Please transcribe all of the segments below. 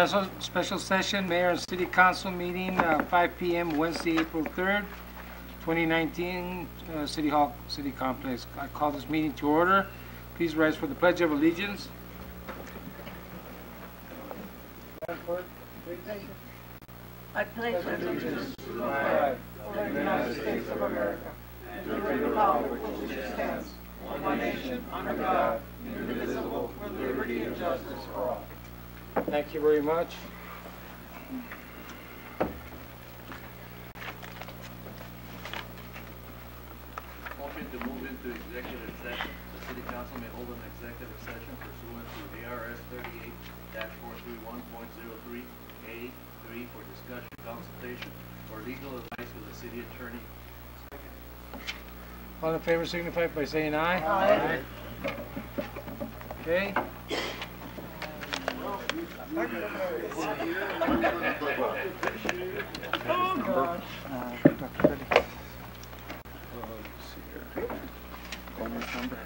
Special session, Mayor and City Council meeting, 5 p.m. Wednesday, April 3rd, 2019, City Hall, City Complex. I call this meeting to order. Please rise for the Pledge of Allegiance. I pledge allegiance to the flag of the United States of America and to the republic for which it stands, one nation, under God, indivisible, with liberty and justice for all. Thank you very much. Motion to move into executive session. The City Council may hold an executive session pursuant to ARS 38-431.03A3 for discussion, consultation, or legal advice with the city attorney. All in favor signify by saying aye. Aye. Okay. Oh, gosh. Owner's number.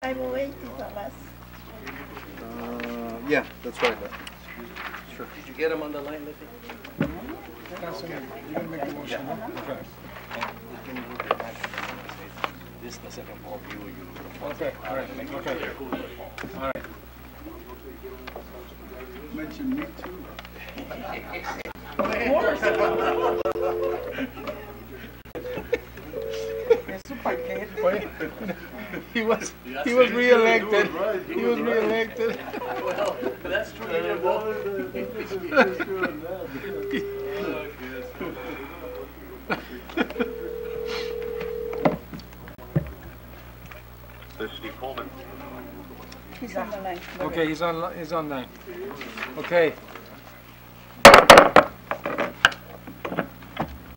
508 is the last. Yeah, that's right. Sure. Did you get him on the line, Lippy? Councilman, you didn't make the motion, no? Okay. This is the second ball view. Okay, all right, okay. All right. Mention me too. Oye, he was re-elected. He was re-elected. Well, that's true. You didn't He's on the line. Okay, he's on line. Okay.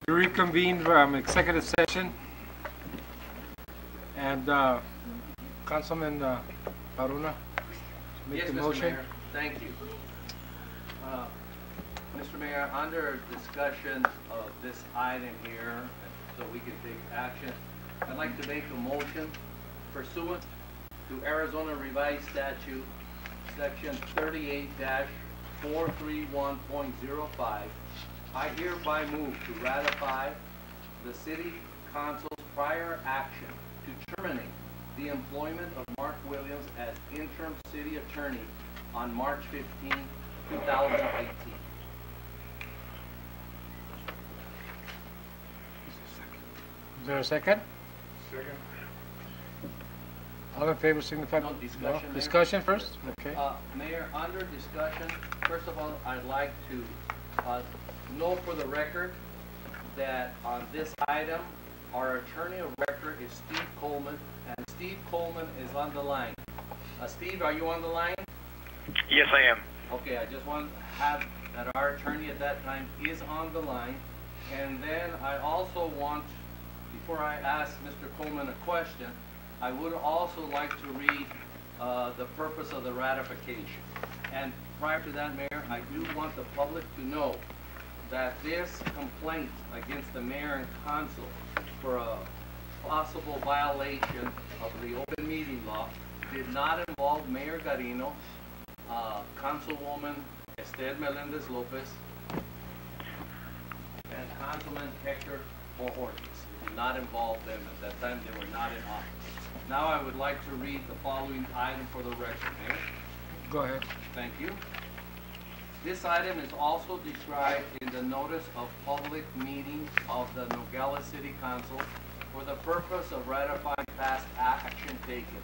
We reconvened from executive session, and Councilman Paruna, make Yes, the Mr. motion. Mayor. Thank you. Mr. Mayor, under discussion of this item here, so we can take action, I'd like to make a motion pursuant to Arizona Revised Statute, Section 38-431.05. I hereby move to ratify the City Council's prior action to terminate the employment of Mark Williams as interim city attorney on March 15, 2018. Is there a second? Second. All in favor signify. No discussion, Mayor. Discussion first? Okay. Mayor, under discussion, first of all, I'd like to know for the record that on this item, our attorney of record is Steve Coleman, and Steve Coleman is on the line. Steve, are you on the line? Yes, I am. Okay, I just want to have that our attorney at that time is on the line. And then I also want, before I ask Mr. Coleman a question, I would also like to read the purpose of the ratification. And prior to that, Mayor, I do want the public to know that this complaint against the mayor and council for a possible violation of the open meeting law did not involve Mayor Garino, Councilwoman Esther Melendez Lopez, and Councilman Hector Bojorquez. It did not involve them. At that time, they were not in office. Now I would like to read the following item for the record, Mayor. Go ahead. Thank you. This item is also described in the notice of public meeting of the Nogales City Council for the purpose of ratifying past action taken,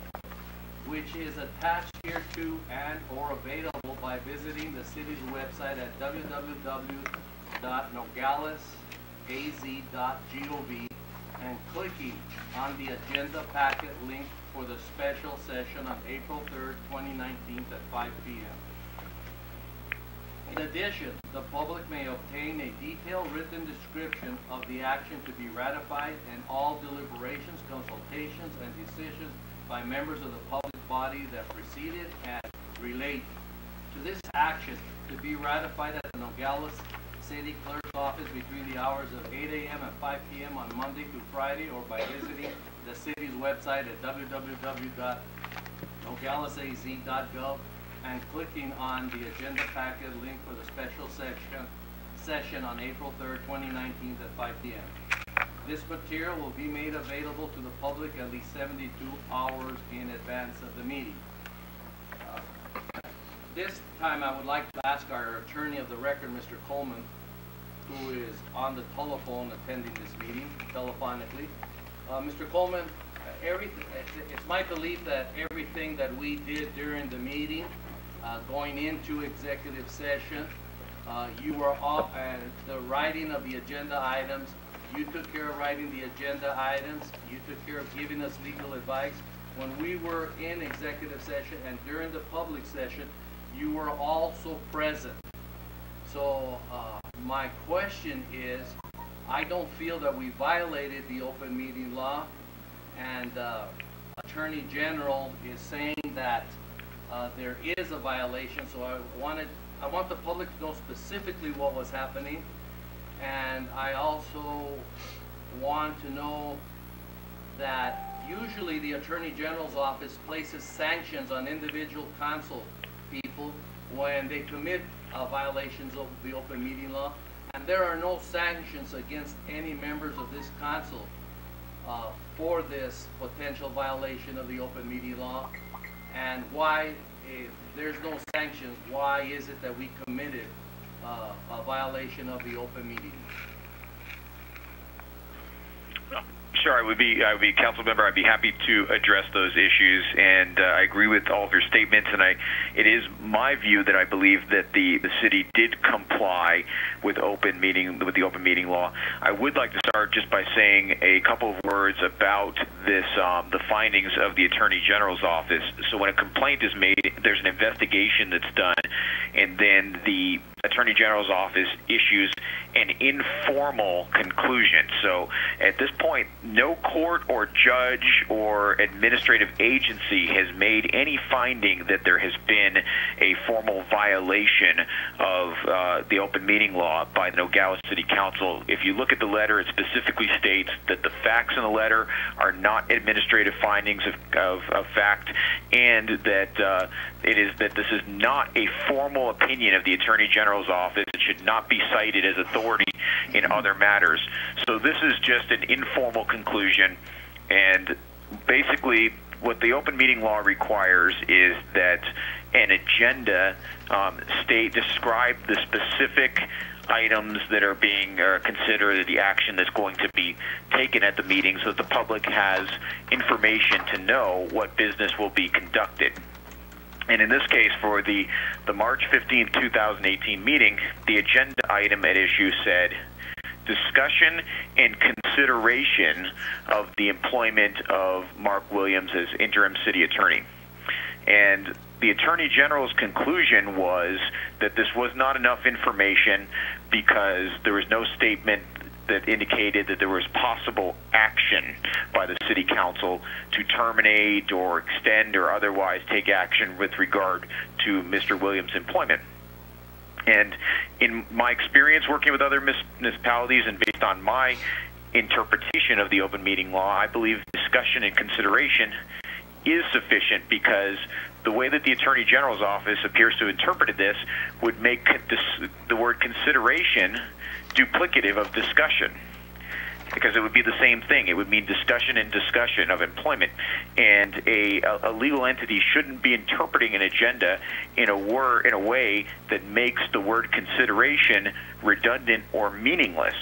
which is attached hereto and or available by visiting the city's website at www.nogales.az.gov and clicking on the agenda packet link for the special session on April 3rd, 2019 at 5 p.m. In addition, the public may obtain a detailed written description of the action to be ratified and all deliberations, consultations, and decisions by members of the public body that preceded and relate to this action to be ratified at the Nogales City Clerk's office between the hours of 8 a.m. and 5 p.m. on Monday through Friday, or by visiting the city's website at www.nogalesaz.gov and clicking on the agenda packet link for the special session on April 3rd, 2019 at 5 p.m. This material will be made available to the public at least 72 hours in advance of the meeting. This time I would like to ask our attorney of the record, Mr. Coleman, who is on the telephone attending this meeting telephonically. Mr. Coleman, it's my belief that everything that we did during the meeting, going into executive session, you were off and the writing of the agenda items. You took care of writing the agenda items. You took care of giving us legal advice. When we were in executive session and during the public session, you were also present. So my question is, I don't feel that we violated the open meeting law, and Attorney General is saying that there is a violation. So I want the public to know specifically what was happening, and I also want to know that usually the Attorney General's office places sanctions on individual council people when they commit violations of the open meeting law, and there are no sanctions against any members of this council for this potential violation of the open meeting law. And why, if there's no sanctions, why is it that we committed a violation of the open meeting? Sure, I would be council member. I'd be happy to address those issues, and I agree with all of your statements. And it is my view that I believe that the city did comply with the open meeting law. I would like to start just by saying a couple of words about this, the findings of the Attorney General's office. So when a complaint is made, there's an investigation that's done, and then the Attorney General's office issues an informal conclusion. So at this point, no court or judge or administrative agency has made any finding that there has been a formal violation of the open meeting law by the Nogales City Council. If you look at the letter, it specifically states that the facts in the letter are not administrative findings of fact, and that this is not a formal opinion of the Attorney General's office. It should not be cited as authority in other matters. So this is just an informal conclusion, and basically what the open meeting law requires is that an agenda describe the specific items that are being considered, the action that's going to be taken at the meeting, so that the public has information to know what business will be conducted. And in this case, for the March 15, 2018 meeting, the agenda item at issue said, discussion and consideration of the employment of Mark Williams as interim city attorney. And the Attorney General's conclusion was that this was not enough information because there was no statement that indicated that there was possible action by the City Council to terminate or extend or otherwise take action with regard to Mr. Williams' employment. And in my experience working with other municipalities and based on my interpretation of the open meeting law, I believe discussion and consideration is sufficient, because the way that the Attorney General's office appears to have interpreted this would make the word consideration duplicative of discussion, because it would be the same thing. It would mean discussion and discussion of employment, and a legal entity shouldn't be interpreting an agenda in a way that makes the word consideration redundant or meaningless.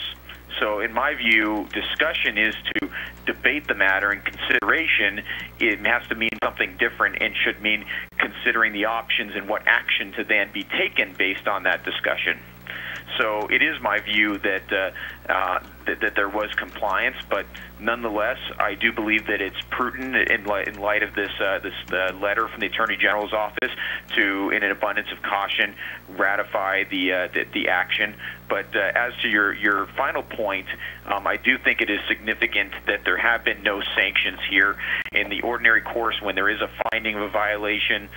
So in my view, discussion is to debate the matter, and consideration, it has to mean something different and should mean considering the options and what action to then be taken based on that discussion. So it is my view that that there was compliance, but nonetheless, I do believe that it's prudent in light of this letter from the Attorney General's office to, in an abundance of caution, ratify the action. But as to your final point, I do think it is significant that there have been no sanctions here. In the ordinary course, when there is a finding of a violation,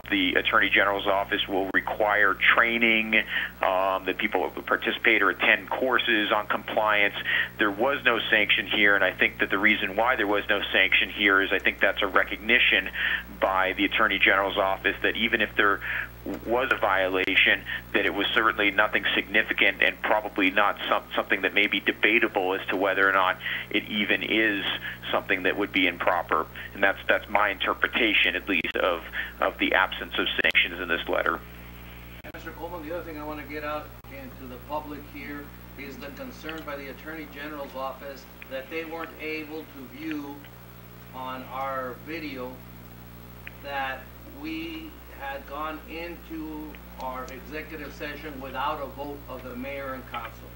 the Attorney General's office will require training, that people participate or attend courses on compliance. There was no sanction here, and I think that the reason why there was no sanction here is I think that's a recognition by the Attorney General's office that even if there was a violation, that it was certainly nothing significant and probably not something that may be debatable as to whether or not it even is something that would be improper. And that's my interpretation, at least, of the absence of sanctions in this letter. Mr. Coleman, the other thing I want to get out into the public here is the concern by the Attorney General's office that they weren't able to view on our video that we had gone into our executive session without a vote of the mayor and council.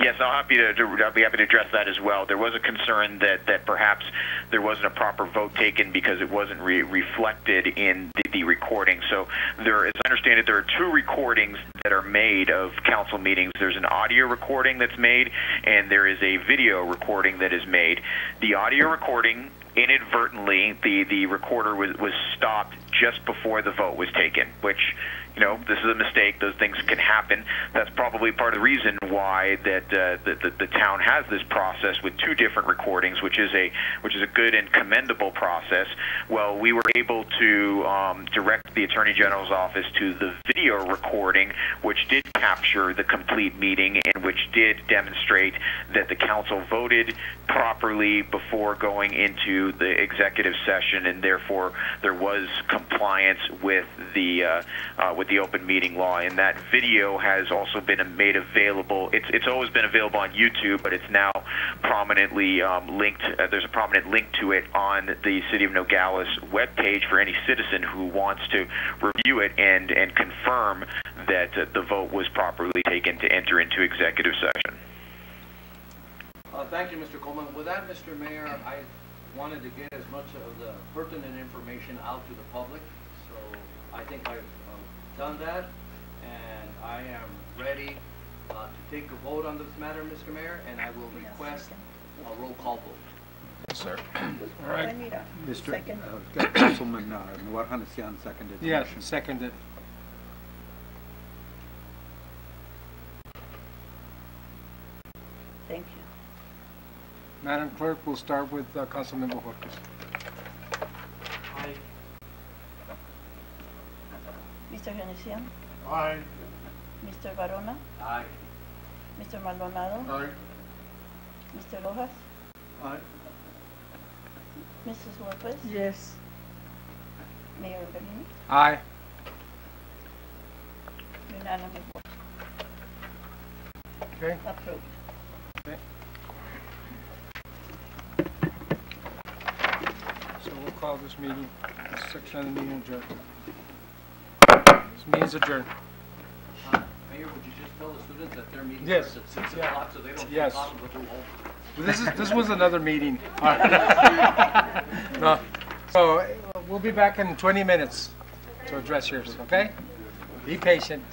Yes, I'll be happy to address that as well. There was a concern that perhaps there wasn't a proper vote taken because it wasn't reflected in the recording. So there, as I understand it, there are two recordings that are made of council meetings. There's an audio recording that's made, and there is a video recording that is made. The audio recording, inadvertently, the recorder was stopped just before the vote was taken, which this is a mistake. Those things can happen. That's probably part of the reason why that the town has this process with 2 different recordings, which is a good and commendable process. Well, we were able to direct the Attorney General's office to the video recording, which did capture the complete meeting and which did demonstrate that the council voted properly before going into the executive session, and therefore there was compliance with the open meeting law. And that video has also been made available. It's always been available on YouTube, but it's now prominently linked. There's a prominent link to it on the City of Nogales webpage for any citizen who wants to review it and confirm that the vote was properly taken to enter into executive session. Thank you, Mr. Coleman. With that, Mr. Mayor, I wanted to get as much of the pertinent information out to the public, so I think I've done that, and I am ready to take a vote on this matter, Mr. Mayor, and I will request a roll call vote. Yes, sir. All right. Mr. Councilman Navarjanesian seconded. the Yes, motion. seconded. Thank you. Madam Clerk, we'll start with Councilmember Jorquez. Aye. Mr. Genesian, Aye. Mr. Barona, Aye. Mr. Maldonado, Aye. Mr. Rojas, Aye. Mrs. Lopez, Yes. Mayor Bellini, Aye. unanimous vote. Okay. Approved. So we'll call this meeting, this section of the meeting adjourned. This meeting is adjourned. Mayor, would you just tell the students that their meeting Yes. starts at 6 Yeah. o'clock so they don't Yes. take off and go home? This was another meeting. No. So we'll be back in 20 minutes to address yours, okay? Be patient.